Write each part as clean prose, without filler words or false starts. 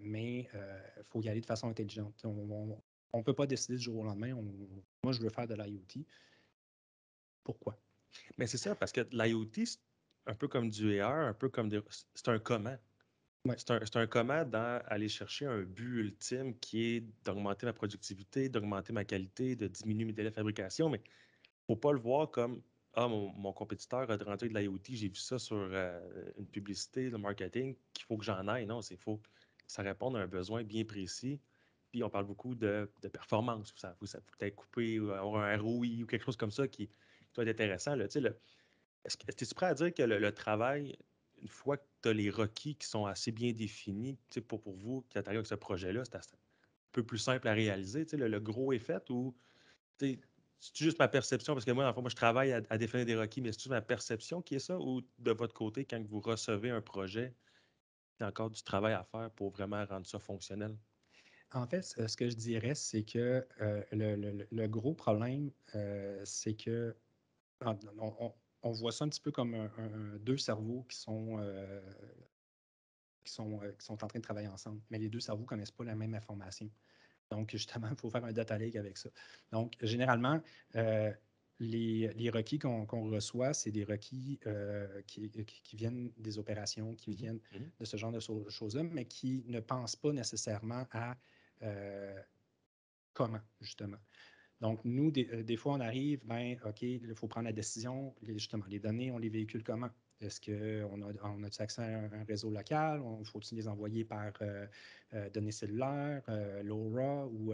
mais il faut y aller de façon intelligente. On ne peut pas décider du jour au lendemain. Moi, je veux faire de l'IoT. Pourquoi? Mais c'est ça, parce que l'IoT, c'est un peu comme du AR, un peu comme c'est un comment. Ouais. C'est un comment dans aller chercher un but ultime qui est d'augmenter ma productivité, d'augmenter ma qualité, de diminuer mes délais de fabrication, mais faut pas le voir comme ah, mon compétiteur a rentré avec de l'IoT, j'ai vu ça sur une publicité, le marketing, qu'il faut que j'en aille. Non, c'est faux. Ça répond à un besoin bien précis. Puis on parle beaucoup de performance. Faut peut-être couper ou avoir un ROI ou quelque chose comme ça qui doit être intéressant. Là. Tu sais, est-ce que es-tu prêt à dire que le travail, une fois que tu as les requis qui sont assez bien définis, tu sais, pour vous qui arrivez avec ce projet-là, c'est un peu plus simple à réaliser? Tu sais, le gros est fait ou tu sais, c'est juste ma perception? Parce que moi, dans le fond, moi, je travaille à définir des requis, mais c'est juste ma perception qui est ça? Ou de votre côté, quand vous recevez un projet, il y a encore du travail à faire pour vraiment rendre ça fonctionnel? En fait, ce que je dirais, c'est que le gros problème, c'est que on voit ça un petit peu comme deux cerveaux qui sont en train de travailler ensemble, mais les deux cerveaux ne connaissent pas la même information. Donc, justement, il faut faire un data lake avec ça. Donc, généralement, les requis qu'on reçoit, c'est des requis qui viennent des opérations, qui viennent de ce genre de choses-là, mais qui ne pensent pas nécessairement à comment, justement. Donc, nous, des fois, on arrive, OK, il faut prendre la décision. Justement, les données, on les véhicule comment? Est-ce qu'on a accès à un réseau local? Faut-il les envoyer par données cellulaires, LoRa ou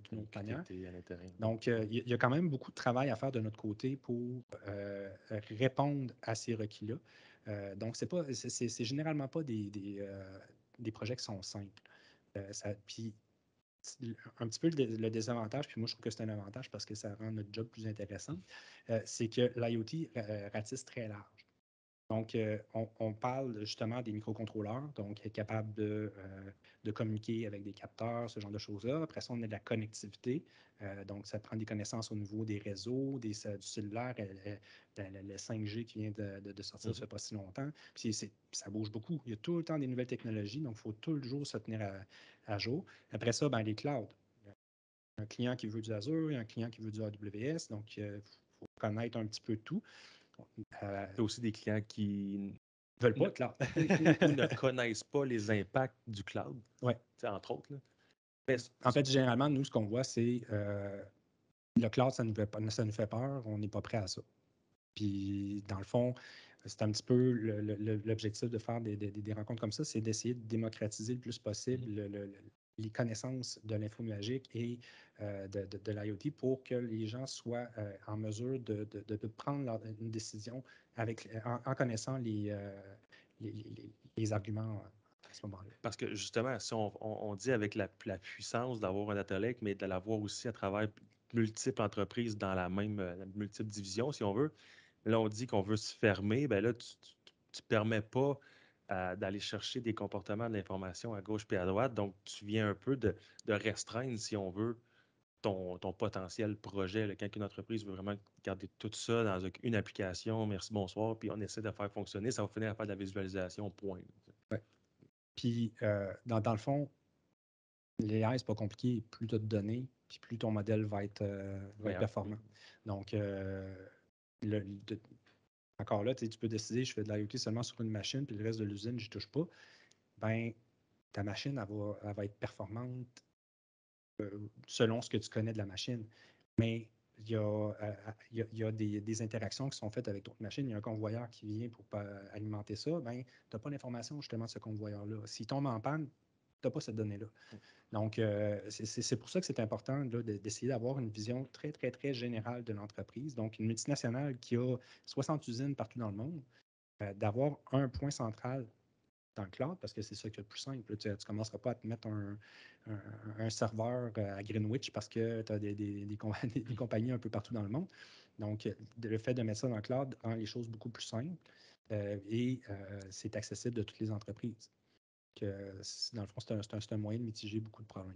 d'une autre manière? QTT à l'intérieur. Donc, il y a quand même beaucoup de travail à faire de notre côté pour répondre à ces requis-là. Donc, c'est généralement pas des projets qui sont simples. Puis, un petit peu le désavantage, puis moi je trouve que c'est un avantage parce que ça rend notre job plus intéressant, c'est que l'IoT ratisse très large. Donc, on parle justement des microcontrôleurs, donc être capable de communiquer avec des capteurs, ce genre de choses-là. Après ça, on a de la connectivité. Donc, ça prend des connaissances au niveau des réseaux, du cellulaire, le 5G qui vient de sortir, ça fait pas si longtemps. Puis ça bouge beaucoup. Il y a tout le temps des nouvelles technologies, donc il faut toujours se tenir à jour. Après ça, les clouds. Un client qui veut du Azure, un client qui veut du AWS, donc il faut connaître un petit peu tout. Il y a aussi des clients qui veulent pas de cloud. ou ne connaissent pas les impacts du cloud, ouais. Entre autres. Là. Mais, en fait, généralement, nous, ce qu'on voit, c'est le cloud, ça nous fait peur, on n'est pas prêt à ça. Puis, dans le fond, c'est un petit peu l'objectif de faire des rencontres comme ça, c'est d'essayer de démocratiser le plus possible les connaissances de l'info nuagique et de l'IoT pour que les gens soient en mesure de prendre une décision en connaissant les arguments à ce moment-là. Parce que justement, si on dit avec la puissance d'avoir un data lake, mais de l'avoir aussi à travers multiples entreprises dans la même multiples divisions, si on veut, là, on dit qu'on veut se fermer, bien là, tu ne permets pas d'aller chercher des comportements de l'information à gauche et à droite. Donc, tu viens un peu de restreindre, si on veut, ton potentiel projet. Là, quand une entreprise veut vraiment garder tout ça dans une application, merci, bonsoir, puis on essaie de faire fonctionner, ça va finir à faire de la visualisation, point. Ouais. Puis, dans le fond, l'AI, c'est pas compliqué. Plus tu as de données, puis plus ton modèle va être performant. Donc, encore là, tu peux décider, je fais de l'IoT seulement sur une machine, puis le reste de l'usine, je touche pas. Ben, ta machine, elle va être performante selon ce que tu connais de la machine. Mais il y a des interactions qui sont faites avec d'autres machines. Il y a un convoyeur qui vient pour alimenter ça. Ben, tu n'as pas l'information justement de ce convoyeur-là. S'il tombe en panne, tu n'as pas cette donnée-là. Donc, c'est pour ça que c'est important d'essayer d'avoir une vision très, très, très générale de l'entreprise. Donc, une multinationale qui a 60 usines partout dans le monde, d'avoir un point central dans le cloud, parce que c'est ça qui est le plus simple. Tu ne commenceras pas à te mettre un serveur à Greenwich parce que tu as des compagnies un peu partout dans le monde. Donc, le fait de mettre ça dans le cloud rend les choses beaucoup plus simples et c'est accessible de toutes les entreprises. Dans le fond, c'est un moyen de mitiger beaucoup de problèmes.